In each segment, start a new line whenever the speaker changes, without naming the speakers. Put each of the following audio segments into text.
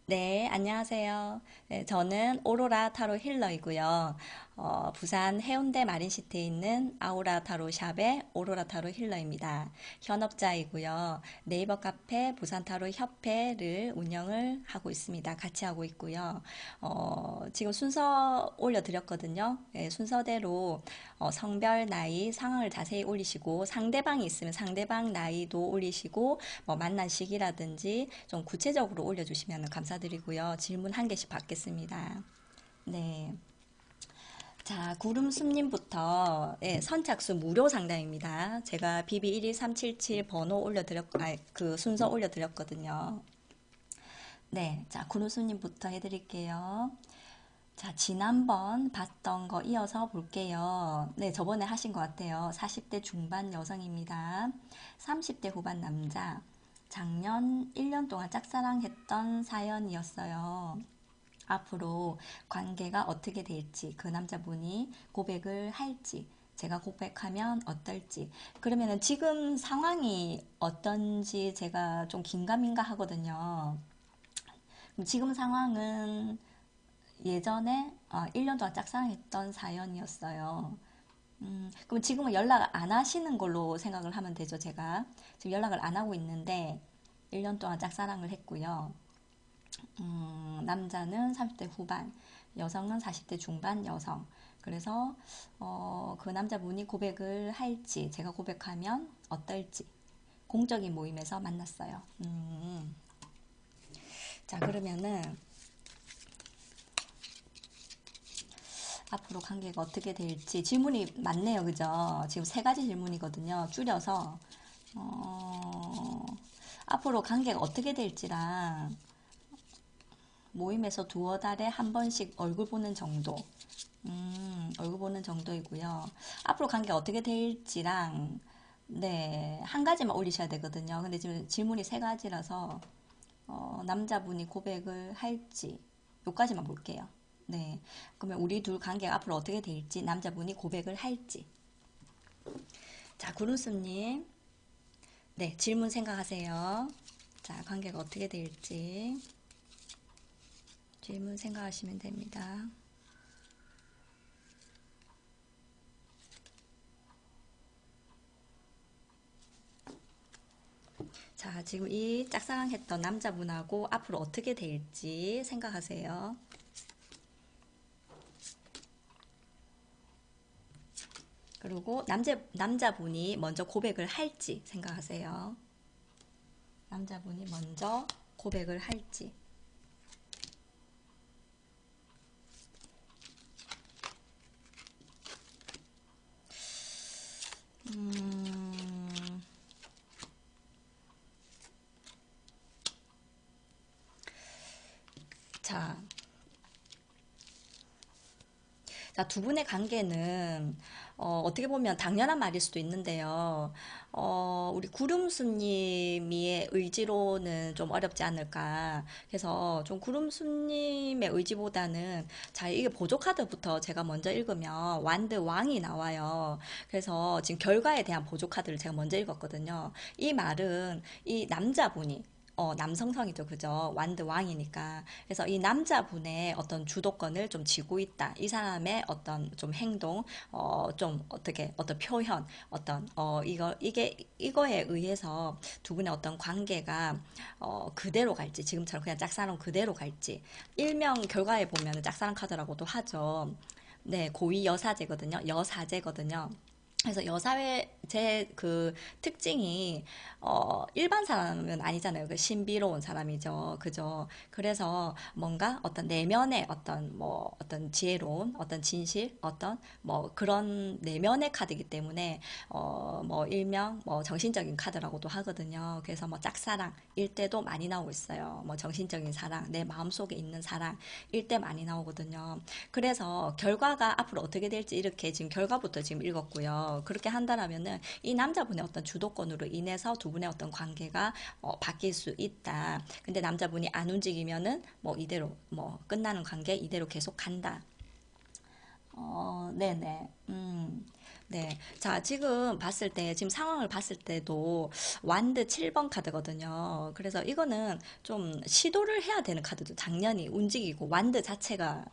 네, 안녕하세요. 네, 저는 오로라 타로 힐러이고요. 부산 해운대 마린시티에 있는 아우라 타로 샵의 오로라 타로 힐러입니다. 현업자이고요. 네이버 카페 부산 타로 협회를 운영을 하고 있습니다. 같이 하고 있고요. 지금 순서 올려드렸거든요. 네, 순서대로 성별, 나이, 상황을 자세히 올리시고 상대방이 있으면 상대방 나이도 올리시고 뭐 만난 시기라든지 좀 구체적으로 올려주시면 감사드리고요. 질문 한 개씩 받겠습니다. 네. 자, 구름숲님부터 예, 선착순 무료 상담입니다. 제가 BB12377 번호 그 순서 올려드렸거든요. 네, 자, 구름숲님부터 해드릴게요. 자, 지난번 봤던 거 이어서 볼게요. 네, 저번에 하신 것 같아요. 40대 중반 여성입니다. 30대 후반 남자. 작년 1년 동안 짝사랑했던 사연이었어요. 앞으로 관계가 어떻게 될지, 그 남자분이 고백을 할지, 제가 고백하면 어떨지. 그러면은 지금 상황이 어떤지 제가 좀 긴가민가 하거든요. 지금 상황은 예전에 1년 동안 짝사랑했던 사연이었어요. 그럼 지금은 연락 안 하시는 걸로 생각을 하면 되죠, 제가. 지금 연락을 안 하고 있는데 1년 동안 짝사랑을 했고요. 남자는 30대 후반, 여성은 40대 중반 여성. 그래서 그 남자분이 고백을 할지, 제가 고백하면 어떨지. 공적인 모임에서 만났어요. 자, 그러면은 앞으로 관계가 어떻게 될지 질문이 많네요. 그죠? 지금 세 가지 질문이거든요. 줄여서 앞으로 관계가 어떻게 될지랑 모임에서 두어 달에 한 번씩 얼굴 보는 정도. 얼굴 보는 정도이고요. 앞으로 관계가 어떻게 될지랑 네, 한 가지만 올리셔야 되거든요. 근데 지금 질문이 세 가지라서 남자분이 고백을 할지 요까지만 볼게요. 네. 그러면 우리 둘 관계가 앞으로 어떻게 될지, 남자분이 고백을 할지. 자, 구름수님. 네, 질문 생각하세요. 자, 관계가 어떻게 될지. 질문 생각하시면 됩니다. 자, 지금 이 짝사랑했던 남자분하고 앞으로 어떻게 될지 생각하세요. 그리고 남자분이 먼저 고백을 할지 생각하세요. 남자분이 먼저 고백을 할지. 음, 자, 자, 두 분의 관계는 떻게 보면 당연한 말일 수도 있는데요. 우리 구름수님의 의지로는 좀 어렵지 않을까. 그래서 좀 구름수님의 의지보다는 자, 이게 보조카드부터 제가 먼저 읽으면 완드 왕이 나와요. 그래서 지금 결과에 대한 보조카드를 제가 먼저 읽었거든요. 이 말은 이 남자분이 남성성이죠. 그죠? 완드 왕이니까. 그래서 이 남자분의 어떤 주도권을 좀 쥐고 있다. 이 사람의 어떤 좀 행동, 좀 어떤 표현, 이거에 의해서 두 분의 어떤 관계가, 그대로 갈지, 지금처럼 그냥 짝사랑 그대로 갈지. 일명 결과에 보면 짝사랑 카드라고도 하죠. 네, 고위 여사제거든요. 여사제거든요. 그래서 여사회 제 그 특징이 일반 사람은 아니잖아요. 그 신비로운 사람이죠. 그죠? 그래서 뭔가 어떤 내면의 어떤 지혜로운 어떤 진실 어떤 뭐 그런 내면의 카드이기 때문에 뭐 일명 뭐 정신적인 카드라고도 하거든요. 그래서 뭐 짝사랑일 때도 많이 나오고 있어요. 뭐 정신적인 사랑, 내 마음속에 있는 사랑일 때 많이 나오거든요. 그래서 결과가 앞으로 어떻게 될지 이렇게 지금 결과부터 지금 읽었고요. 그렇게 한다라면은 이 남자분의 어떤 주도권으로 인해서 두 분의 어떤 관계가 바뀔 수 있다. 근데 남자분이 안 움직이면은 뭐 이대로 뭐 끝나는 관계 이대로 계속 간다. 네네. 네. 자, 지금 봤을 때, 지금 상황을 봤을 때도 완드 7번 카드거든요. 그래서 이거는 좀 시도를 해야 되는 카드죠. 당연히 움직이고, 완드 자체가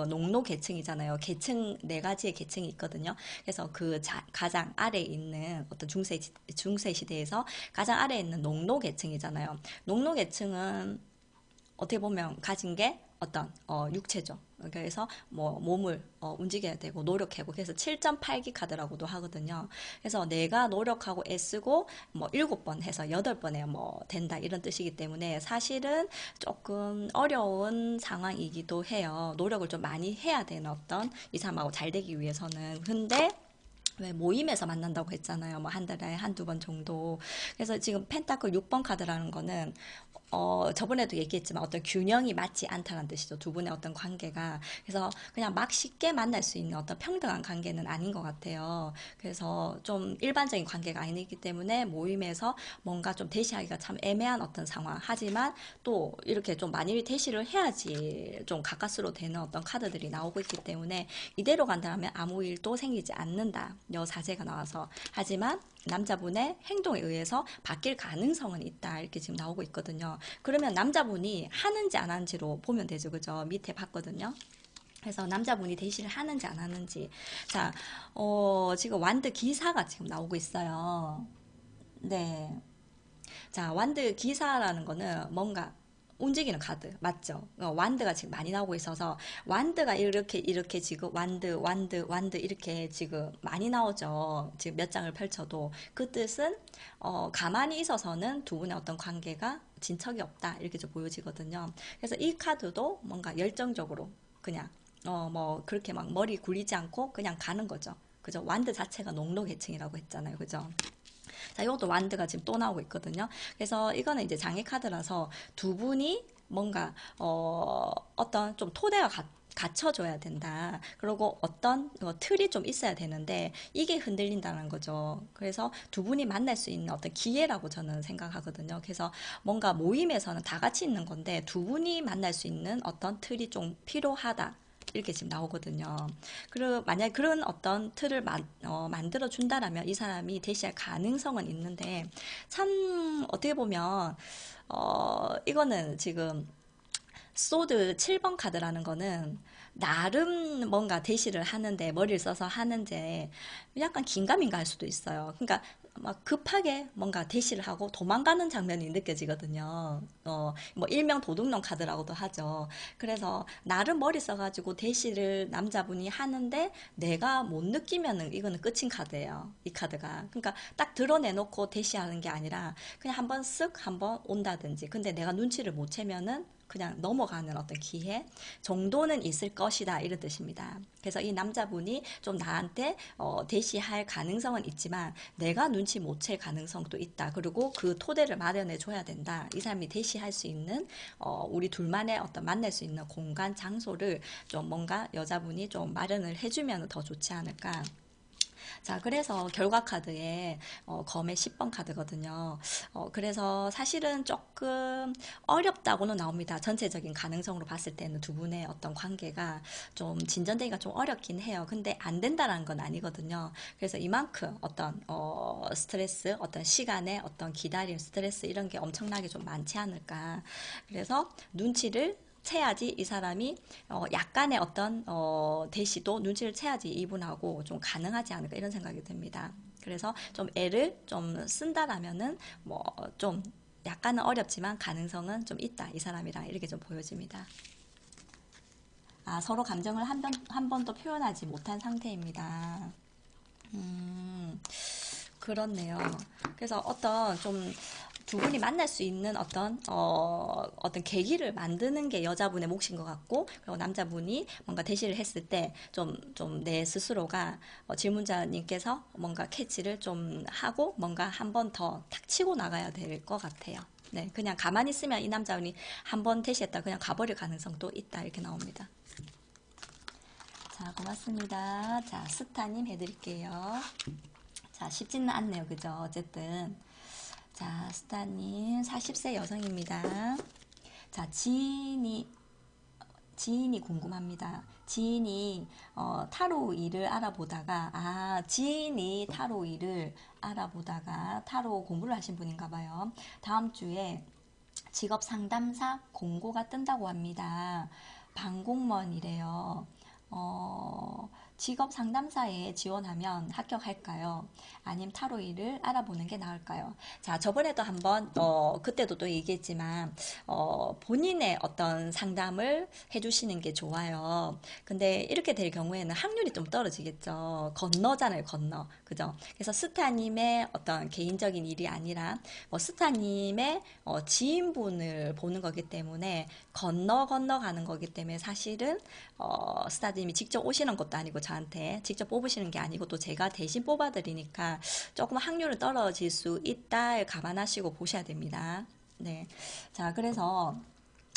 농노 계층이잖아요. 계층, 네 가지의 계층이 있거든요. 그래서 그 가장 아래에 있는 어떤 중세 시대에서 가장 아래에 있는 농노 계층이잖아요. 농노 계층은 어떻게 보면 가진 게 어떤 육체죠. 그래서 뭐 몸을 움직여야 되고 노력하고 그래서 7.8기 카드라고도 하거든요. 그래서 내가 노력하고 애쓰고 뭐 7번 해서 8번에 뭐 된다 이런 뜻이기 때문에 사실은 조금 어려운 상황이기도 해요. 노력을 좀 많이 해야 되는 어떤 이 사람하고 잘 되기 위해서는. 근데 왜 모임에서 만난다고 했잖아요. 뭐 한 달에 한두 번 정도. 그래서 지금 펜타클 6번 카드라는 거는 저번에도 얘기했지만 어떤 균형이 맞지 않다는 뜻이죠. 두 분의 어떤 관계가. 그래서 그냥 막 쉽게 만날 수 있는 어떤 평등한 관계는 아닌 것 같아요. 그래서 좀 일반적인 관계가 아니기 때문에 모임에서 뭔가 좀 대시하기가 참 애매한 어떤 상황. 하지만 또 이렇게 좀 많이 대시를 해야지 좀 가까스로 되는 어떤 카드들이 나오고 있기 때문에 이대로 간다면 아무 일도 생기지 않는다. 여사제가 나와서. 하지만 남자분의 행동에 의해서 바뀔 가능성은 있다. 이렇게 지금 나오고 있거든요. 그러면 남자분이 하는지 안 하는지로 보면 되죠. 그죠? 밑에 봤거든요. 그래서 남자분이 대시를 하는지 안 하는지. 자, 지금 완드 기사가 지금 나오고 있어요. 네. 자, 완드 기사라는 거는 뭔가 움직이는 카드 맞죠? 완드가 지금 많이 나오고 있어서 완드가 이렇게 지금 완드 이렇게 지금 많이 나오죠. 지금 몇 장을 펼쳐도 그 뜻은 가만히 있어서는 두 분의 어떤 관계가 진척이 없다 이렇게 좀 보여지거든요. 그래서 이 카드도 뭔가 열정적으로 그냥 뭐 그렇게 막 머리 굴리지 않고 그냥 가는 거죠. 그죠? 완드 자체가 농노 계층이라고 했잖아요. 그죠? 자, 이것도 완드가 지금 또 나오고 있거든요. 그래서 이거는 이제 장애 카드라서 두 분이 뭔가 어떤 좀 토대가 갖춰줘야 된다. 그리고 어떤 틀이 좀 있어야 되는데 이게 흔들린다는 거죠. 그래서 두 분이 만날 수 있는 어떤 기회라고 저는 생각하거든요. 그래서 뭔가 모임에서는 다 같이 있는 건데 두 분이 만날 수 있는 어떤 틀이 좀 필요하다. 이렇게 지금 나오거든요. 그리고 만약 그런 어떤 틀을 만들어 준다라면 이 사람이 대시할 가능성은 있는데 참 어떻게 보면 이거는 지금 소드 7번 카드라는 거는 나름 뭔가 대시를 하는데 머리를 써서 하는데 약간 긴가민가 할 수도 있어요. 그러니까 막 급하게 뭔가 대시를 하고 도망가는 장면이 느껴지거든요. 뭐 일명 도둑놈 카드라고도 하죠. 그래서 나름 머리 써가지고 대시를 남자분이 하는데 내가 못 느끼면은 이거는 끝인 카드예요. 이 카드가. 그러니까 딱 드러내놓고 대시하는 게 아니라 그냥 한번 쓱 한번 온다든지. 근데 내가 눈치를 못 채면은 그냥 넘어가는 어떤 기회 정도는 있을 것이다 이런 뜻입니다. 그래서 이 남자분이 좀 나한테 대시할 가능성은 있지만 내가 눈치 못 챌 가능성도 있다. 그리고 그 토대를 마련해 줘야 된다. 이 사람이 대시할 수 있는 우리 둘만의 어떤 만날 수 있는 공간 장소를 좀 뭔가 여자분이 좀 마련을 해주면 더 좋지 않을까. 자, 그래서 결과 카드에 검의 10번 카드거든요. 그래서 사실은 조금 어렵다고는 나옵니다. 전체적인 가능성으로 봤을 때는 두 분의 어떤 관계가 좀 진전되기가 좀 어렵긴 해요. 근데 안 된다라는 건 아니거든요. 그래서 이만큼 어떤 스트레스, 어떤 시간의 어떤 기다림, 스트레스 이런 게 엄청나게 좀 많지 않을까. 그래서 눈치를 채야지 이 사람이 약간의 어떤 대시도 눈치를 채야지 이분하고 좀 가능하지 않을까 이런 생각이 듭니다. 그래서 좀 애를 좀 쓴다라면은 뭐 좀 약간은 어렵지만 가능성은 좀 있다 이 사람이랑 이렇게 좀 보여집니다. 아, 서로 감정을 한 번도 표현하지 못한 상태입니다. 음, 그렇네요. 그래서 어떤 좀 두 분이 만날 수 있는 어떤 계기를 만드는 게 여자분의 몫인 것 같고, 그리고 남자분이 뭔가 대시를 했을 때 좀 내 스스로가 질문자님께서 뭔가 캐치를 좀 하고 뭔가 한 번 더 탁 치고 나가야 될 것 같아요. 네, 그냥 가만히 있으면 이 남자분이 한 번 대시했다 그냥 가버릴 가능성도 있다 이렇게 나옵니다. 자, 고맙습니다. 자, 스타님 해드릴게요. 자, 쉽지는 않네요. 그죠? 어쨌든. 자, 스타님, 40세 여성입니다. 자, 지인이, 지인이 궁금합니다. 지인이 타로 일을 알아보다가 지인이 타로 일을 알아보다가 타로 공부를 하신 분인가 봐요. 다음 주에 직업 상담사 공고가 뜬다고 합니다. 방공무원이래요. 직업 상담사에 지원하면 합격할까요? 아니면 타로 일을 알아보는 게 나을까요? 자, 저번에도 한번, 그때도 또 얘기했지만, 본인의 어떤 상담을 해주시는 게 좋아요. 근데 이렇게 될 경우에는 확률이 좀 떨어지겠죠. 건너잖아요, 건너. 그죠? 그래서 스타님의 어떤 개인적인 일이 아니라, 스타님의 지인분을 보는 거기 때문에, 건너가는 거기 때문에 사실은, 스타님이 직접 오시는 것도 아니고 저한테 직접 뽑으시는 게 아니고 또 제가 대신 뽑아드리니까 조금 확률은 떨어질 수 있다 감안하시고 보셔야 됩니다. 네. 자, 그래서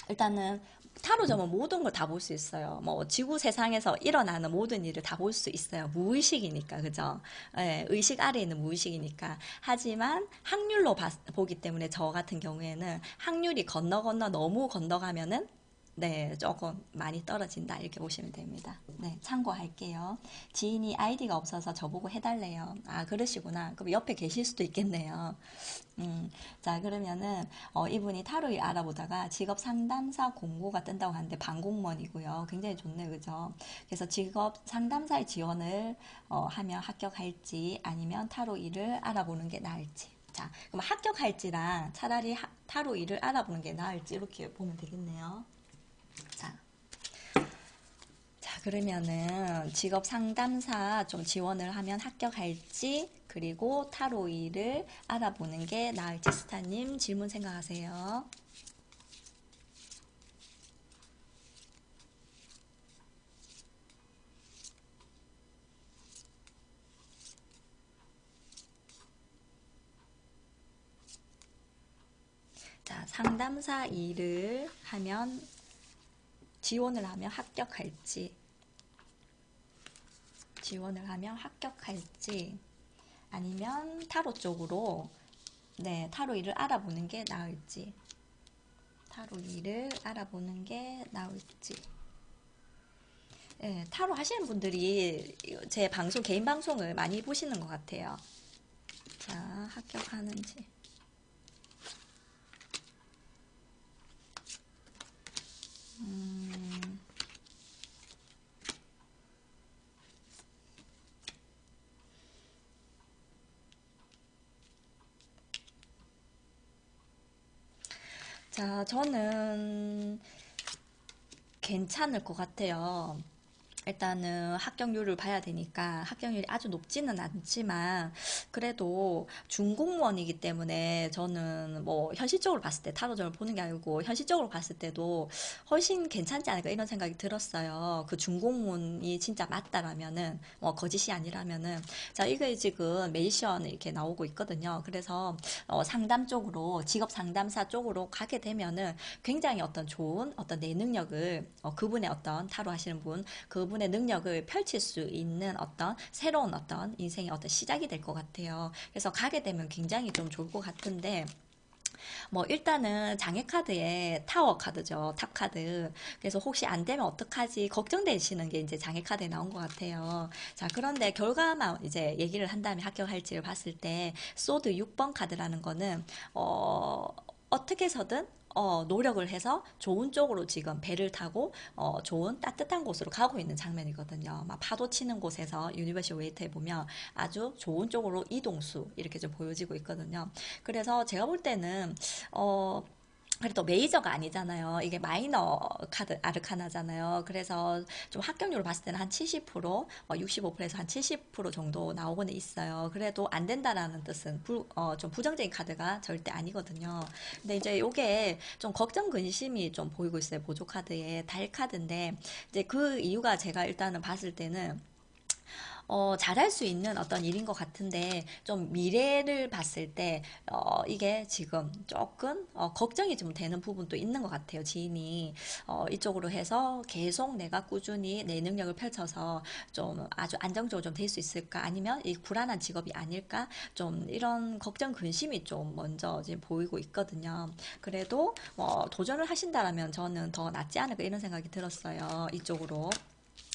일단은 타로점은 모든 걸 다 볼 수 있어요. 뭐 지구 세상에서 일어나는 모든 일을 다 볼 수 있어요. 무의식이니까 그죠? 예, 의식 아래에 있는 무의식이니까. 하지만 확률로 보기 때문에 저 같은 경우에는 확률이 너무 건너가면은 네, 조금 많이 떨어진다 이렇게 보시면 됩니다. 네, 참고할게요. 지인이 아이디가 없어서 저보고 해달래요. 아, 그러시구나. 그럼 옆에 계실 수도 있겠네요. 자, 그러면은 이분이 타로를 알아보다가 직업 상담사 공고가 뜬다고 하는데 방공무원이고요. 굉장히 좋네요, 그죠? 그래서 직업 상담사의 지원을 하면 합격할지 아니면 타로 일을 알아보는 게 나을지. 자, 그럼 합격할지랑 차라리 타로 일을 알아보는 게 나을지 이렇게 보면 되겠네요. 자, 그러면은 직업 상담사 좀 지원을 하면 합격할지 그리고 타로 일을 알아보는 게 나을지 스타님 질문 생각하세요. 자, 상담사 일을 하면 지원을 하면 합격할지 아니면 타로 쪽으로 네, 타로 일을 알아보는 게 나을지 네, 타로 하시는 분들이 제 방송 개인 방송을 많이 보시는 것 같아요. 자, 합격하는지 자, 저는 괜찮을 것 같아요. 일단은 합격률을 봐야 되니까 합격률이 아주 높지는 않지만 그래도 준공무원이기 때문에 저는 뭐 현실적으로 봤을 때 타로점을 보는 게 아니고 현실적으로 봤을 때도 훨씬 괜찮지 않을까 이런 생각이 들었어요. 그 준공무원이 진짜 맞다라면은 뭐 거짓이 아니라면은 자 이게 지금 메이션 이렇게 나오고 있거든요. 그래서 상담 쪽으로 직업 상담사 쪽으로 가게 되면은 굉장히 어떤 좋은 어떤 내 능력을 그분의 어떤 타로 하시는 그분의 능력을 펼칠 수 있는 어떤 새로운 어떤 인생의 어떤 시작이 될 것 같아요. 그래서 가게 되면 굉장히 좀 좋을 것 같은데 뭐 일단은 장애 카드에 타워 카드죠. 탑 카드. 그래서 혹시 안 되면 어떡하지 걱정되시는 게 이제 장애 카드에 나온 것 같아요. 자, 그런데 결과만 이제 얘기를 한다면 합격할지를 봤을 때 소드 6번 카드라는 거는 어떻게 해서든 노력을 해서 좋은 쪽으로 지금 배를 타고 좋은 따뜻한 곳으로 가고 있는 장면이거든요. 막 파도 치는 곳에서 유니버셜 웨이터에 보면 아주 좋은 쪽으로 이동수 이렇게 좀 보여지고 있거든요. 그래서 제가 볼 때는 그래도 메이저가 아니잖아요. 이게 마이너 카드 아르카나잖아요. 그래서 좀 합격률을 봤을 때는 한 70%, 65%에서 한 70% 정도 나오고는 있어요. 그래도 안 된다라는 뜻은 좀 부정적인 카드가 절대 아니거든요. 근데 이제 이게 좀 걱정 근심이 좀 보이고 있어요. 보조 카드에 달 카드인데 이제 그 이유가 제가 일단은 봤을 때는 잘할 수 있는 어떤 일인 것 같은데, 좀 미래를 봤을 때, 이게 지금 조금, 걱정이 좀 되는 부분도 있는 것 같아요, 지인이. 이쪽으로 해서 계속 내가 꾸준히 내 능력을 펼쳐서 좀 아주 안정적으로 좀 될 수 있을까? 아니면 이 불안한 직업이 아닐까? 좀 이런 걱정, 근심이 좀 먼저 지금 보이고 있거든요. 그래도 도전을 하신다라면 저는 더 낫지 않을까 이런 생각이 들었어요. 이쪽으로.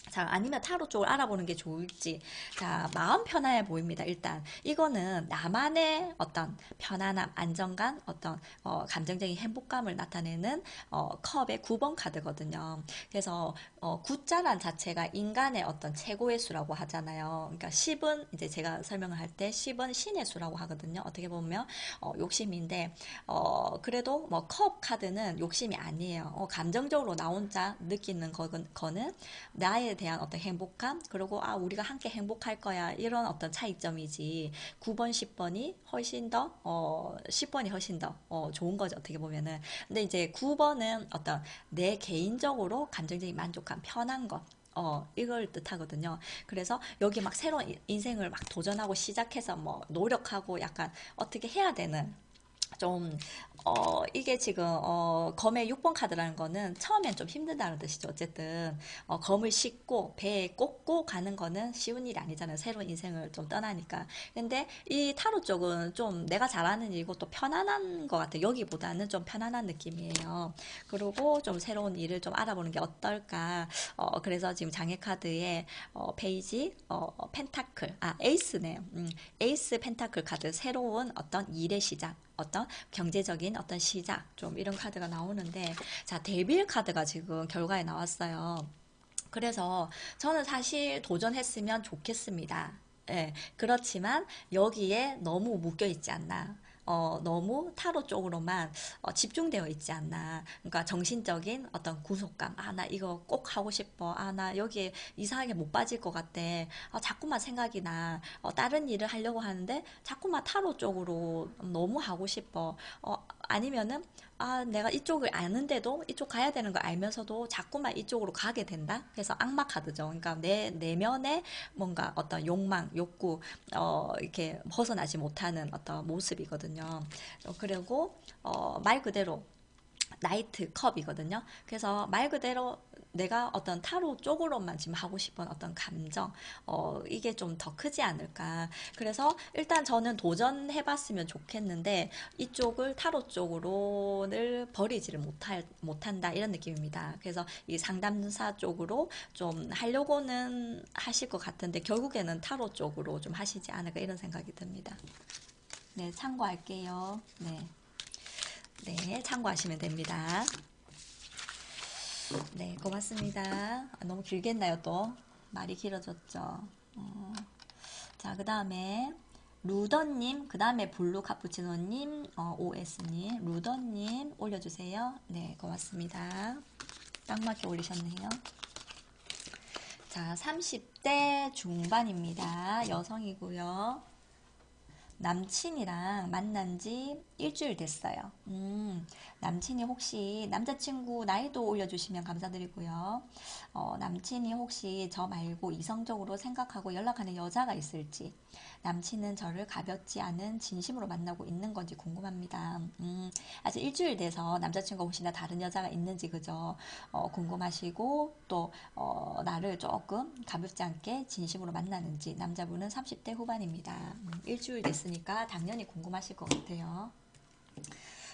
자, 아니면 타로 쪽을 알아보는 게 좋을지. 자, 마음 편안해 보입니다. 일단 이거는 나만의 어떤 편안함, 안정감, 어떤 감정적인 행복감을 나타내는 컵의 9번 카드거든요. 그래서 9자란 자체가 인간의 어떤 최고의 수라고 하잖아요. 그러니까 10은 이제 제가 설명을 할 때 10은 신의 수라고 하거든요. 어떻게 보면 욕심인데 그래도 뭐 컵 카드는 욕심이 아니에요. 감정적으로 나 혼자 느끼는 거는 나에 대한 어떤 행복감, 그리고 우리가 함께 행복할 거야, 이런 어떤 차이점이지. 9번, 10번이 훨씬 더, 10번이 훨씬 더, 좋은 거죠, 어떻게 보면은. 근데 이제 9번은 어떤 내 개인적으로 감정적인 만족감, 편한 것. 이걸 뜻하거든요. 그래서 여기 막 새로운 인생을 막 도전하고 시작해서 뭐 노력하고 약간 어떻게 해야 되는 좀, 이게 지금, 검의 6번 카드라는 거는 처음엔 좀 힘들다는 뜻이죠. 어쨌든, 검을 싣고 배에 꽂고 가는 거는 쉬운 일이 아니잖아요. 새로운 인생을 좀 떠나니까. 근데 이 타로 쪽은 좀 내가 잘하는 일이고 또 편안한 것 같아요. 여기보다는 좀 편안한 느낌이에요. 그리고 좀 새로운 일을 좀 알아보는 게 어떨까. 그래서 지금 장애 카드에, 페이지, 펜타클, 에이스네요. 에이스 펜타클 카드, 새로운 어떤 일의 시작. 어떤 경제적인 어떤 시작, 좀 이런 카드가 나오는데, 자, 데빌 카드가 지금 결과에 나왔어요. 그래서 저는 사실 도전했으면 좋겠습니다. 예, 그렇지만 여기에 너무 묶여 있지 않나. 너무 타로 쪽으로만 집중되어 있지 않나. 그러니까 정신적인 어떤 구속감. 나 이거 꼭 하고 싶어. 나 여기에 이상하게 못 빠질 것 같아. 자꾸만 생각이 나. 다른 일을 하려고 하는데 자꾸만 타로 쪽으로 너무 하고 싶어. 아니면은 내가 이쪽을 아는데도 이쪽 가야 되는 걸 알면서도 자꾸만 이쪽으로 가게 된다? 그래서 악마 카드죠. 그러니까 내 내면의 뭔가 어떤 욕망, 욕구, 이렇게 벗어나지 못하는 어떤 모습이거든요. 그리고, 말 그대로 나이트 컵이거든요. 그래서 말 그대로 내가 어떤 타로 쪽으로만 지금 하고 싶은 어떤 감정, 이게 좀 더 크지 않을까. 그래서 일단 저는 도전해봤으면 좋겠는데, 이쪽을 타로 쪽으로는 버리지를 못한다, 이런 느낌입니다. 그래서 이 상담사 쪽으로 좀 하려고는 하실 것 같은데, 결국에는 타로 쪽으로 좀 하시지 않을까, 이런 생각이 듭니다. 네, 참고할게요. 네. 네, 참고하시면 됩니다. 네, 고맙습니다. 너무 길겠나요, 또? 말이 길어졌죠. 자, 그 다음에 루더님, 그 다음에 블루 카푸치노님, OS님, 루더님 올려주세요. 네, 고맙습니다. 딱 맞게 올리셨네요. 자, 30대 중반입니다. 여성이고요. 남친이랑 만난 지 일주일 됐어요. 남친이 혹시 남자친구 나이도 올려주시면 감사드리고요. 남친이 혹시 저 말고 이성적으로 생각하고 연락하는 여자가 있을지, 남친은 저를 가볍지 않은 진심으로 만나고 있는 건지 궁금합니다. 아직 일주일 돼서 남자친구가 혹시나 다른 여자가 있는지 그죠? 궁금하시고 또 나를 조금 가볍지 않게 진심으로 만나는지. 남자분은 30대 후반입니다. 일주일 됐으니까 당연히 궁금하실 것 같아요.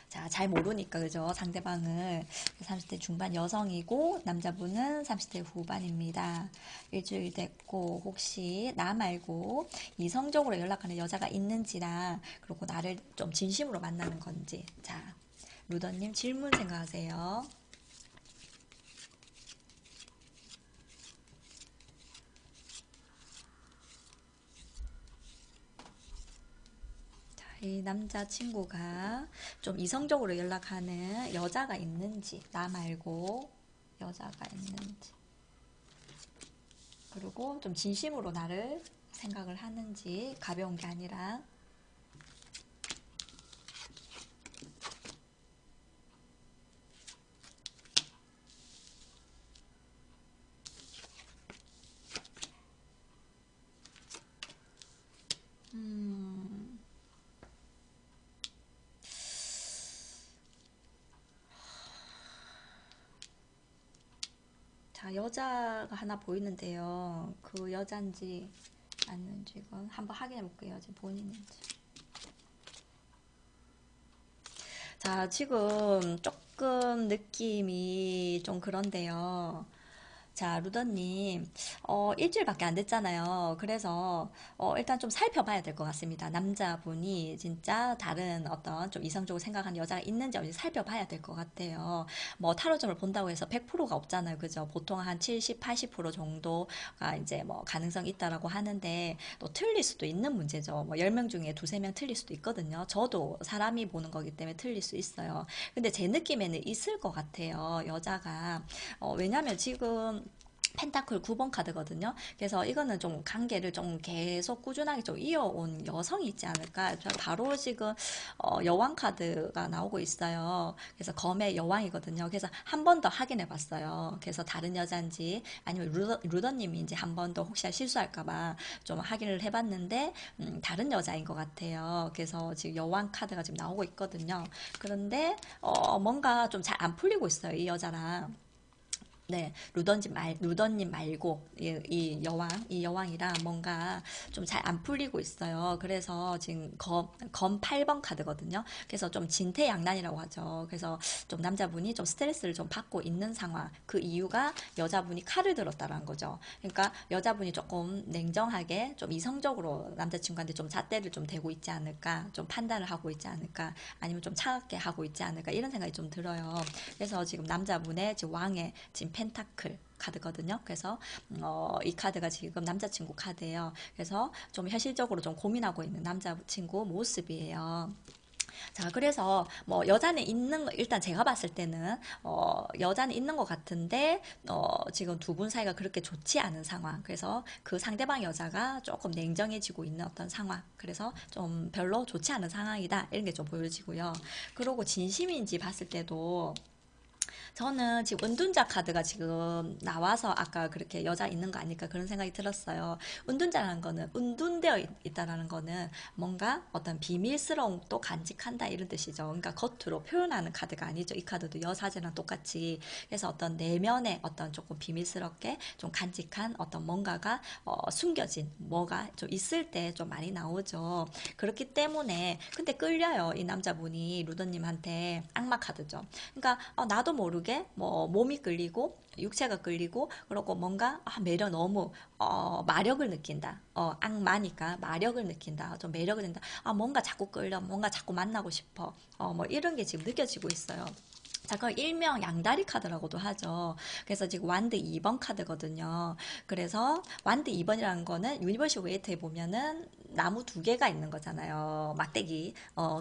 자, 잘 모르니까, 그죠? 상대방을. 30대 중반 여성이고, 남자분은 30대 후반입니다. 일주일 됐고, 혹시 나 말고 이성적으로 연락하는 여자가 있는지랑, 그리고 나를 좀 진심으로 만나는 건지. 자, 루더님 질문 생각하세요. 이 남자친구가 좀 이성적으로 연락하는 여자가 있는지, 나 말고 여자가 있는지, 그리고 좀 진심으로 나를 생각을 하는지, 가벼운 게 아니라. 여자가 하나 보이는데요. 그 여잔지 아닌지 이건 한번 확인해 볼게요. 지금 본인인지. 자, 지금 조금 느낌이 좀 그런데요. 자, 루더님, 일주일밖에 안 됐잖아요. 그래서, 일단 좀 살펴봐야 될 것 같습니다. 남자분이 진짜 다른 어떤 좀 이성적으로 생각하는 여자가 있는지 없는지 살펴봐야 될 것 같아요. 뭐, 타로점을 본다고 해서 100%가 없잖아요. 그죠? 보통 한 70, 80% 정도가 이제 뭐, 가능성이 있다라고 하는데, 또 틀릴 수도 있는 문제죠. 뭐, 10명 중에 두세 명 틀릴 수도 있거든요. 저도 사람이 보는 거기 때문에 틀릴 수 있어요. 근데 제 느낌에는 있을 것 같아요. 여자가. 왜냐면 지금 펜타클 9번 카드거든요. 그래서 이거는 좀 관계를 좀 계속 꾸준하게 좀 이어온 여성이 있지 않을까. 바로 지금 여왕 카드가 나오고 있어요. 그래서 검의 여왕이거든요. 그래서 한 번 더 확인해 봤어요. 그래서 다른 여자인지 아니면 루더님인지 한 번 더 혹시 실수할까봐 좀 확인을 해봤는데 다른 여자인 것 같아요. 그래서 지금 여왕 카드가 지금 나오고 있거든요. 그런데 뭔가 좀 잘 안 풀리고 있어요. 이 여자랑. 네, 루더님 말고, 이 여왕이랑 뭔가 좀 잘 안 풀리고 있어요. 그래서 지금 검 8번 카드거든요. 그래서 좀 진퇴양난이라고 하죠. 그래서 좀 남자분이 좀 스트레스를 좀 받고 있는 상황. 그 이유가 여자분이 칼을 들었다라는 거죠. 그러니까 여자분이 조금 냉정하게 좀 이성적으로 남자친구한테 좀 잣대를 좀 대고 있지 않을까, 좀 판단을 하고 있지 않을까, 아니면 좀 차갑게 하고 있지 않을까, 이런 생각이 좀 들어요. 그래서 지금 남자분의 지금 왕의 지금 펜타클 카드거든요. 그래서 이 카드가 지금 남자친구 카드예요. 그래서 좀 현실적으로 좀 고민하고 있는 남자친구 모습이에요. 자, 그래서 뭐 여자는 있는 거 일단 제가 봤을 때는 여자는 있는 것 같은데 지금 두 분 사이가 그렇게 좋지 않은 상황. 그래서 그 상대방 여자가 조금 냉정해지고 있는 어떤 상황. 그래서 좀 별로 좋지 않은 상황이다. 이런 게 좀 보여지고요. 그리고 진심인지 봤을 때도 저는 지금 은둔자 카드가 지금 나와서 아까 그렇게 여자 있는 거 아닐까 그런 생각이 들었어요. 은둔자라는 거는 은둔되어 있다라는 거는 뭔가 어떤 비밀스러움 또 간직한다 이런 뜻이죠. 그러니까 겉으로 표현하는 카드가 아니죠. 이 카드도 여사제랑 똑같이. 그래서 어떤 내면에 어떤 조금 비밀스럽게 좀 간직한 어떤 뭔가가 숨겨진 뭐가 좀 있을 때 좀 많이 나오죠. 그렇기 때문에 근데 끌려요. 이 남자분이 루더님한테 악마 카드죠. 그러니까 나도 모르게 뭐 몸이 끌리고 육체가 끌리고 그러고 뭔가 매력 너무 마력을 느낀다. 악마니까 마력을 느낀다. 좀 매력을 느낀다. 뭔가 자꾸 끌려. 뭔가 자꾸 만나고 싶어. 뭐 이런 게 지금 느껴지고 있어요. 자, 그걸 일명 양다리 카드라고도 하죠. 그래서 지금 완드 2번 카드거든요. 그래서 완드 2번이라는 거는 유니버셜 웨이트에 보면은 나무 두 개가 있는 거잖아요. 막대기.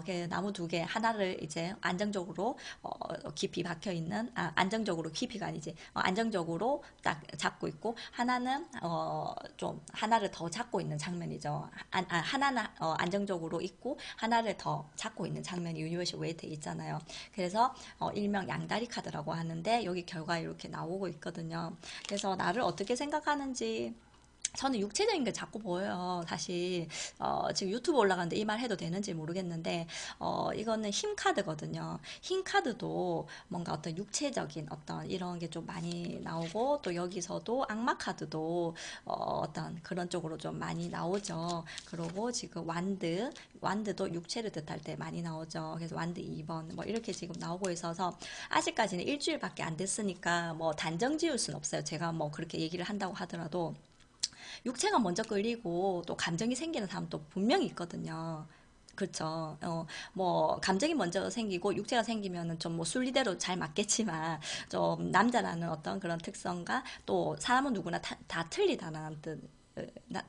그 나무 두 개, 하나를 이제 안정적으로, 깊이 박혀 있는, 안정적으로 깊이가 아니지. 안정적으로 딱 잡고 있고, 하나는, 좀, 하나를 더 잡고 있는 장면이죠. 하나는, 안정적으로 있고, 하나를 더 잡고 있는 장면이 유니버셜 웨이트에 있잖아요. 그래서, 일명 양다리 카드라고 하는데 여기 결과 이렇게 나오고 있거든요. 그래서 나를 어떻게 생각하는지 저는 육체적인 게 자꾸 보여요. 사실 지금 유튜브 올라가는데 이 말 해도 되는지 모르겠는데 이거는 힘 카드거든요. 힘 카드도 뭔가 어떤 육체적인 어떤 이런 게 좀 많이 나오고 또 여기서도 악마 카드도 어떤 그런 쪽으로 좀 많이 나오죠. 그리고 지금 완드도 육체를 뜻할 때 많이 나오죠. 그래서 완드 2번 뭐 이렇게 지금 나오고 있어서 아직까지는 일주일밖에 안 됐으니까 뭐 단정 지을 순 없어요. 제가 뭐 그렇게 얘기를 한다고 하더라도 육체가 먼저 끌리고 또 감정이 생기는 사람도 분명히 있거든요. 그렇죠. 뭐 감정이 먼저 생기고 육체가 생기면은 좀 뭐 순리대로 잘 맞겠지만 좀 남자라는 어떤 그런 특성과 또 사람은 누구나 다 틀리다라는 뜻.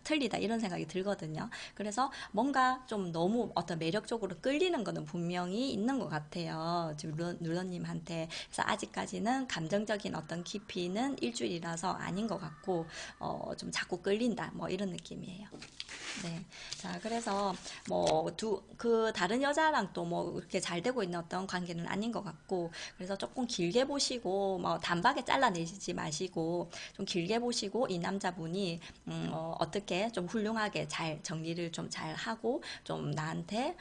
틀리다 이런 생각이 들거든요. 그래서 뭔가 좀 너무 어떤 매력적으로 끌리는 거는 분명히 있는 것 같아요. 지금 루너님한테. 그래서 아직까지는 감정적인 어떤 깊이는 일주일이라서 아닌 것 같고, 좀 자꾸 끌린다. 뭐 이런 느낌이에요. 네. 자, 그래서 뭐 그 다른 여자랑 또 뭐 그렇게 잘 되고 있는 어떤 관계는 아닌 것 같고, 그래서 조금 길게 보시고, 뭐 단박에 잘라내시지 마시고, 좀 길게 보시고, 이 남자분이, 어떻게 좀 훌륭하게 잘 정리를 좀 잘 하고, 좀 나한테,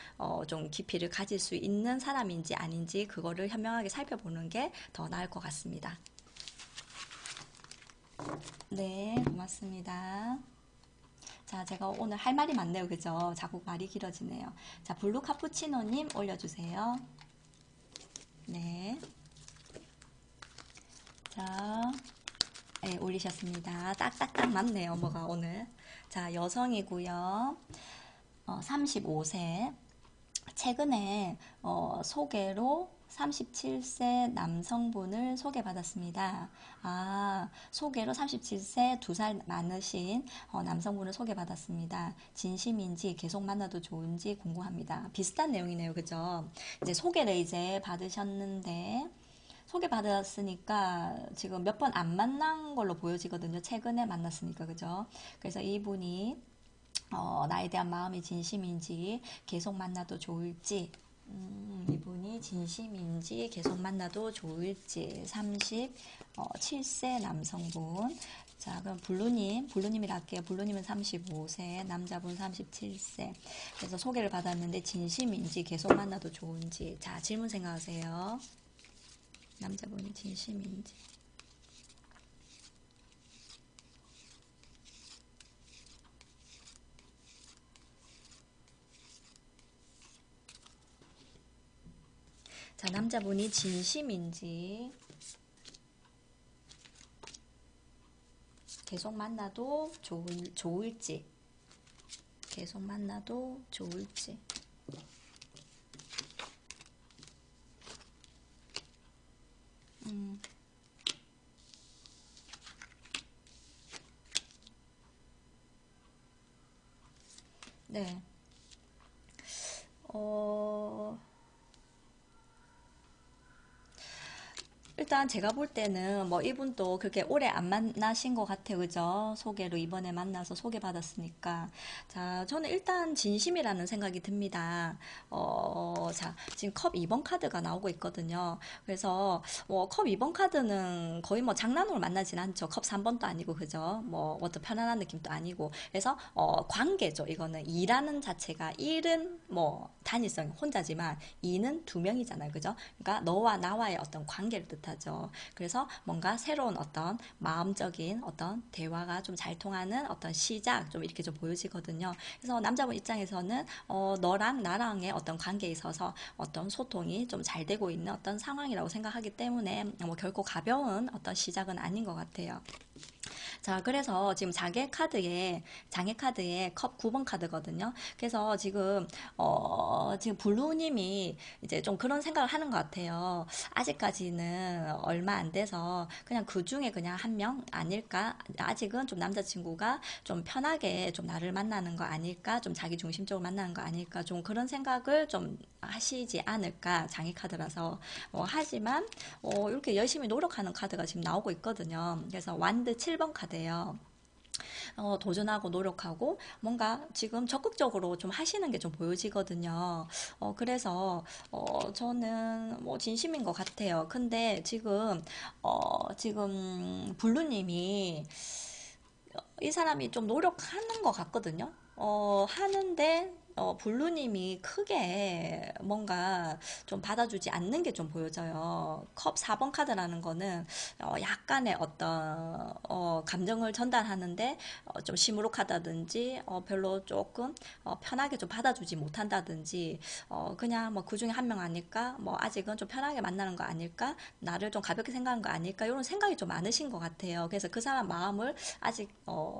좀 깊이를 가질 수 있는 사람인지 아닌지, 그거를 현명하게 살펴보는 게 더 나을 것 같습니다. 네, 고맙습니다. 자, 제가 오늘 할 말이 많네요. 그죠? 자꾸 말이 길어지네요. 자, 블루 카푸치노님 올려주세요. 네. 자, 네, 올리셨습니다. 딱딱딱 맞네요. 뭐가 오늘. 자, 여성이고요. 35세. 최근에 소개로 37세 남성분을 소개받았습니다. 아, 소개로 37세 2살 많으신 남성분을 소개받았습니다. 진심인지 계속 만나도 좋은지 궁금합니다. 비슷한 내용이네요. 그죠? 이제 소개를 이제 받으셨는데 소개받았으니까 지금 몇 번 안 만난 걸로 보여지거든요. 최근에 만났으니까. 그죠? 그래서 이분이 나에 대한 마음이 진심인지 계속 만나도 좋을지 이분이 진심인지 계속 만나도 좋을지 37세 남성분. 자, 그럼 블루님이라 할게요. 블루님은 35세, 남자분 37세. 그래서 소개를 받았는데 진심인지 계속 만나도 좋은지. 자, 질문 생각하세요. 남자분이 진심인지. 자, 남자분이 진심인지 계속 만나도 좋을지. 계속 만나도 좋을지. 네. 어, 일단 제가 볼 때는 뭐 이분도 그렇게 오래 안 만나신 것 같아요. 그죠? 소개로 이번에 만나서 소개받았으니까. 자, 저는 일단 진심이라는 생각이 듭니다. 자, 지금 컵 2번 카드가 나오고 있거든요. 그래서 컵 2번 카드는 거의 뭐 장난으로 만나진 않죠. 컵 3번도 아니고, 그죠? 뭐 편안한 느낌도 아니고. 그래서 관계죠. 이거는 일하는 자체가 일은 뭐 단일성 혼자지만 이는 두 명이잖아요. 그죠? 그러니까 너와 나와의 어떤 관계를 뜻하죠. 그래서 뭔가 새로운 어떤 마음적인 어떤 대화가 좀 잘 통하는 어떤 시작 좀 이렇게 좀 보여지거든요. 그래서 남자분 입장에서는 너랑 나랑의 어떤 관계에 있어서 어떤 소통이 좀 잘 되고 있는 어떤 상황이라고 생각하기 때문에 뭐 결코 가벼운 어떤 시작은 아닌 것 같아요. 자, 그래서 지금 장애 카드에 컵 9번 카드거든요. 그래서 지금 블루님이 이제 좀 그런 생각을 하는 것 같아요. 아직까지는 얼마 안 돼서 그냥 그 중에 그냥 한 명 아닐까? 아직은 좀 남자친구가 좀 편하게 좀 나를 만나는 거 아닐까? 좀 자기 중심적으로 만나는 거 아닐까? 좀 그런 생각을 좀 하시지 않을까? 장애 카드라서. 하지만, 이렇게 열심히 노력하는 카드가 지금 나오고 있거든요. 그래서 완드 7번 카드예요. 도전하고 노력하고 뭔가 지금 적극적으로 좀 하시는 게 좀 보여지거든요. 저는 뭐 진심인 것 같아요. 근데 지금 블루님이 이 사람이 좀 노력하는 것 같거든요. 하는데, 블루님이 크게 뭔가 좀 받아주지 않는 게 좀 보여져요. 컵 4번 카드라는 거는 약간의 어떤 감정을 전달하는데 좀 시무룩하다든지 별로 조금 편하게 좀 받아주지 못한다든지 그냥 뭐 그 중에 한 명 아닐까? 뭐 아직은 좀 편하게 만나는 거 아닐까? 나를 좀 가볍게 생각하는 거 아닐까? 이런 생각이 좀 많으신 것 같아요. 그래서 그 사람 마음을 아직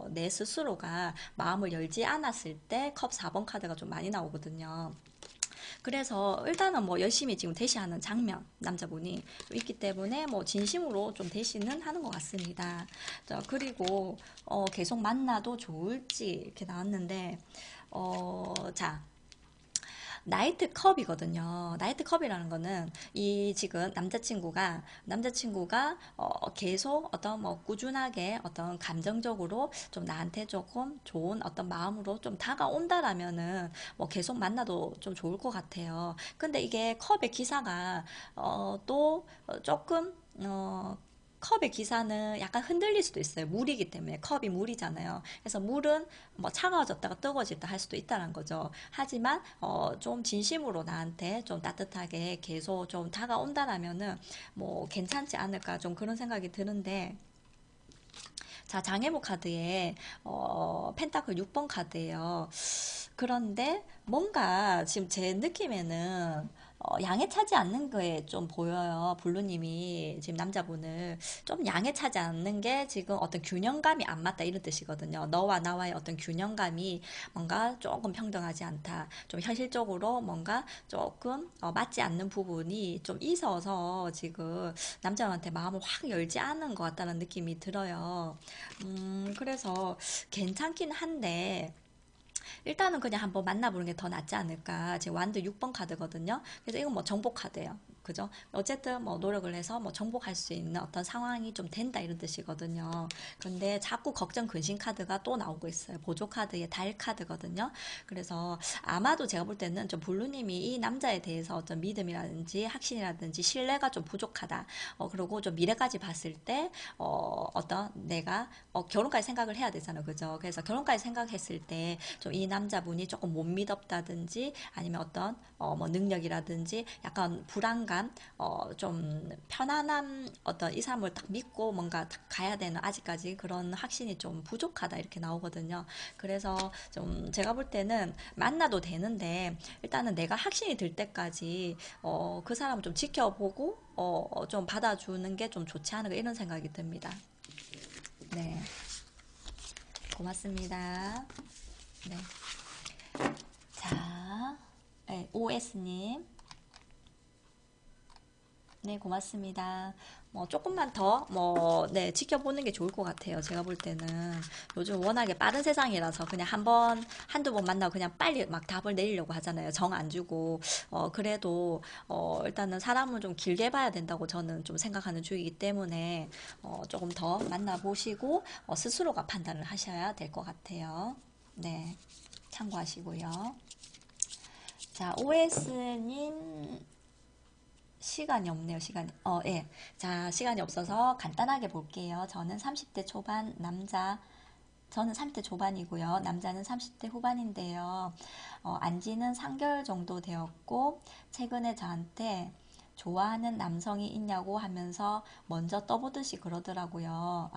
내 스스로가 마음을 열지 않았을 때 컵 4번 카드가 좀 많이 나오거든요. 그래서 일단은 뭐 열심히 지금 대시하는 장면 남자분이 있기 때문에 뭐 진심으로 좀 대시는 하는 것 같습니다. 자, 그리고 계속 만나도 좋을지 이렇게 나왔는데 자, 나이트 컵이거든요. 나이트 컵이라는 거는 이 지금 남자친구가 계속 어떤 뭐 꾸준하게 어떤 감정적으로 좀 나한테 조금 좋은 어떤 마음으로 좀 다가온다라면은 뭐 계속 만나도 좀 좋을 것 같아요. 근데 이게 컵의 기사가 또 조금 컵의 기사는 약간 흔들릴 수도 있어요. 물이기 때문에 컵이 물이잖아요. 그래서 물은 뭐 차가워졌다가 뜨거워졌다 할 수도 있다는 거죠. 하지만 좀 진심으로 나한테 좀 따뜻하게 계속 좀 다가온다라면은 뭐 괜찮지 않을까 좀 그런 생각이 드는데 자, 장애물 카드에 펜타클 6번 카드예요. 그런데 뭔가 지금 제 느낌에는 양해 차지 않는 거에 좀 보여요. 블루님이 지금 남자분을 좀 양해 차지 않는 게 지금 어떤 균형감이 안 맞다 이런 뜻이거든요. 너와 나와의 어떤 균형감이 뭔가 조금 평등하지 않다. 좀 현실적으로 뭔가 조금 맞지 않는 부분이 좀 있어서 지금 남자한테 마음을 확 열지 않은 것 같다는 느낌이 들어요. 그래서 괜찮긴 한데, 일단은 그냥 한번 만나보는 게 더 낫지 않을까. 지금 완드 6번 카드거든요. 그래서 이건 뭐 정복 카드예요. 그죠? 어쨌든 뭐 노력을 해서 뭐 정복할 수 있는 어떤 상황이 좀 된다 이런 뜻이거든요. 그런데 자꾸 걱정 근심 카드가 또 나오고 있어요. 보조 카드의 달 카드거든요. 그래서 아마도 제가 볼 때는 좀 블루님이 이 남자에 대해서 어떤 믿음이라든지 확신이라든지 신뢰가 좀 부족하다. 그리고 좀 미래까지 봤을 때 어떤 내가 결혼까지 생각을 해야 되잖아요. 그죠? 그래서 결혼까지 생각했을 때 좀 이 남자분이 조금 못 믿었다든지 아니면 어떤 뭐 능력이라든지 약간 불안감, 좀 편안함, 어떤 이 사람을 딱 믿고 뭔가 딱 가야 되는 아직까지 그런 확신이 좀 부족하다 이렇게 나오거든요. 그래서 좀 제가 볼 때는 만나도 되는데 일단은 내가 확신이 들 때까지 그 사람을 좀 지켜보고 좀 받아주는 게 좀 좋지 않을까 이런 생각이 듭니다. 네, 고맙습니다. 네. 자, 네, OS님. 네, 고맙습니다. 뭐, 조금만 더, 뭐, 네, 지켜보는 게 좋을 것 같아요. 제가 볼 때는. 요즘 워낙에 빠른 세상이라서 그냥 한 번, 한두 번 만나고 그냥 빨리 막 답을 내리려고 하잖아요. 정 안 주고. 그래도, 일단은 사람을 좀 길게 봐야 된다고 저는 좀 생각하는 주의이기 때문에, 조금 더 만나보시고, 스스로가 판단을 하셔야 될 것 같아요. 네, 참고하시고요. 자, OS님, 시간이 없네요, 시간이. 예. 자, 시간이 없어서 간단하게 볼게요. 저는 30대 초반이고요. 남자는 30대 후반인데요. 안지는 3개월 정도 되었고, 최근에 저한테 좋아하는 남성이 있냐고 하면서 먼저 떠보듯이 그러더라고요.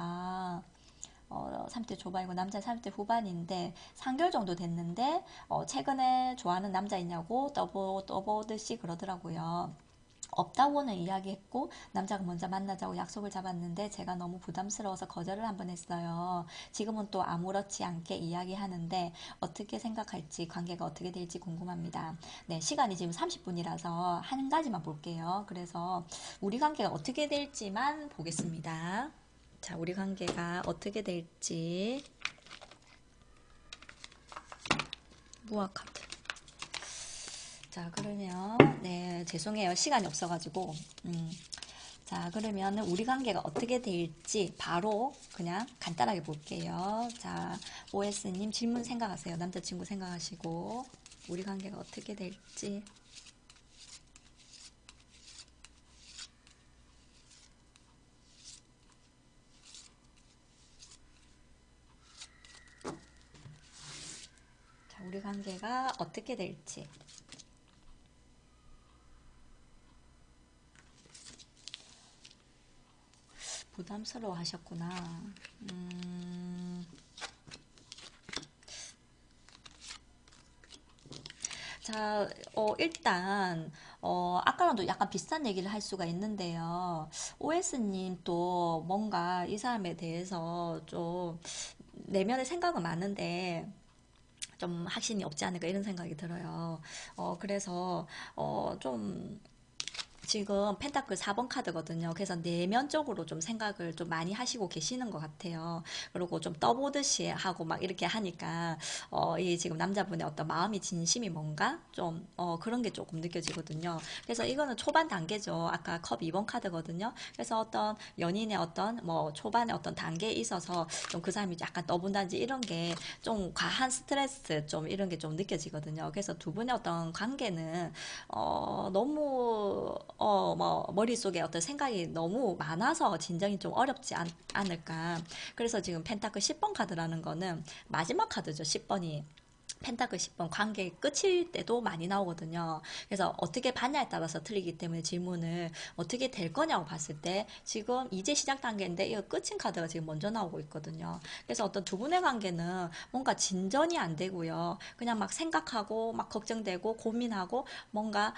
30대 초반이고 남자 30대 후반인데 3개월 정도 됐는데 최근에 좋아하는 남자 있냐고 떠보듯이 그러더라고요. 없다고는 이야기했고 남자가 먼저 만나자고 약속을 잡았는데 제가 너무 부담스러워서 거절을 한번 했어요. 지금은 또 아무렇지 않게 이야기하는데 어떻게 생각할지 관계가 어떻게 될지 궁금합니다. 네, 시간이 지금 30분이라서 한 가지만 볼게요. 그래서 우리 관계가 어떻게 될지만 보겠습니다. 자, 우리 관계가 어떻게 될지. 무화 카드. 자, 그러면, 네, 죄송해요. 시간이 없어가지고. 자, 그러면 우리 관계가 어떻게 될지 바로 그냥 간단하게 볼게요. 자, OS님 질문 생각하세요. 남자친구 생각하시고, 우리 관계가 어떻게 될지. 자, 우리 관계가 어떻게 될지. 부담스러워 하셨구나. 자, 일단, 아까랑도 약간 비슷한 얘기를 할 수가 있는데요. OS님 또 뭔가 이 사람에 대해서 좀 내면의 생각은 많은데, 좀 확신이 없지 않을까 이런 생각이 들어요. 그래서, 좀, 지금 펜타클 4번 카드거든요. 그래서 내면적으로 좀 생각을 좀 많이 하시고 계시는 것 같아요. 그리고 좀 떠보듯이 하고 막 이렇게 하니까, 이 지금 남자분의 어떤 마음이 진심이 뭔가 좀, 그런 게 조금 느껴지거든요. 그래서 이거는 초반 단계죠. 아까 컵 2번 카드거든요. 그래서 어떤 연인의 어떤 뭐 초반의 어떤 단계에 있어서 좀 그 사람이 약간 떠본다든지 이런 게 좀 과한 스트레스 좀 이런 게 좀 느껴지거든요. 그래서 두 분의 어떤 관계는 너무 뭐 머릿속에 어떤 생각이 너무 많아서 진정이 좀 어렵지 않을까. 그래서 지금 펜타클 10번 카드라는 거는 마지막 카드죠. 10번이. 펜타클 10번 관계 끝일 때도 많이 나오거든요. 그래서 어떻게 봤냐에 따라서 틀리기 때문에 질문을 어떻게 될 거냐고 봤을 때 지금 이제 시작 단계인데 이거 끝인 카드가 지금 먼저 나오고 있거든요. 그래서 어떤 두 분의 관계는 뭔가 진전이 안 되고요. 그냥 막 생각하고 막 걱정되고 고민하고 뭔가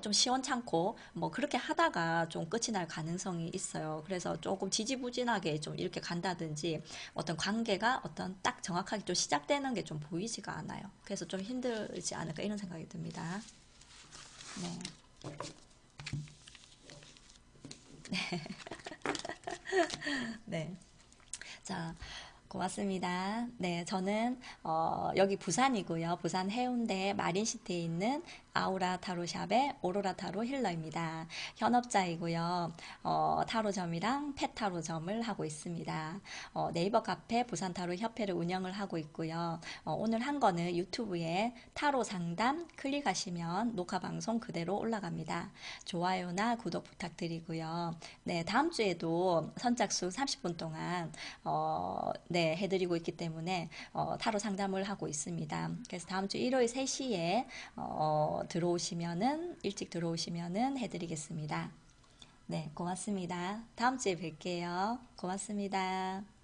좀 시원찮고 뭐 그렇게 하다가 좀 끝이 날 가능성이 있어요. 그래서 조금 지지부진하게 좀 이렇게 간다든지 어떤 관계가 어떤 딱 정확하게 좀 시작되는 게 좀 보이지가 않아요. 그래서 좀 힘들지 않을까 이런 생각이 듭니다. 네. 네. 자, 고맙습니다. 네, 저는 여기 부산이고요. 부산 해운대 마린시티에 있는 아우라 타로샵의 오로라 타로 힐러입니다. 현업자이고요. 타로점이랑 펫 타로점을 하고 있습니다. 네이버 카페 부산 타로 협회를 운영을 하고 있고요. 오늘 한 거는 유튜브에 타로 상담 클릭하시면 녹화 방송 그대로 올라갑니다. 좋아요나 구독 부탁드리고요. 네, 다음 주에도 선착순 30분 동안 네, 해드리고 있기 때문에 타로 상담을 하고 있습니다. 그래서 다음 주 일요일 3시에 들어오시면은 일찍 들어오시면은 해드리겠습니다. 네, 고맙습니다. 다음 주에 뵐게요. 고맙습니다.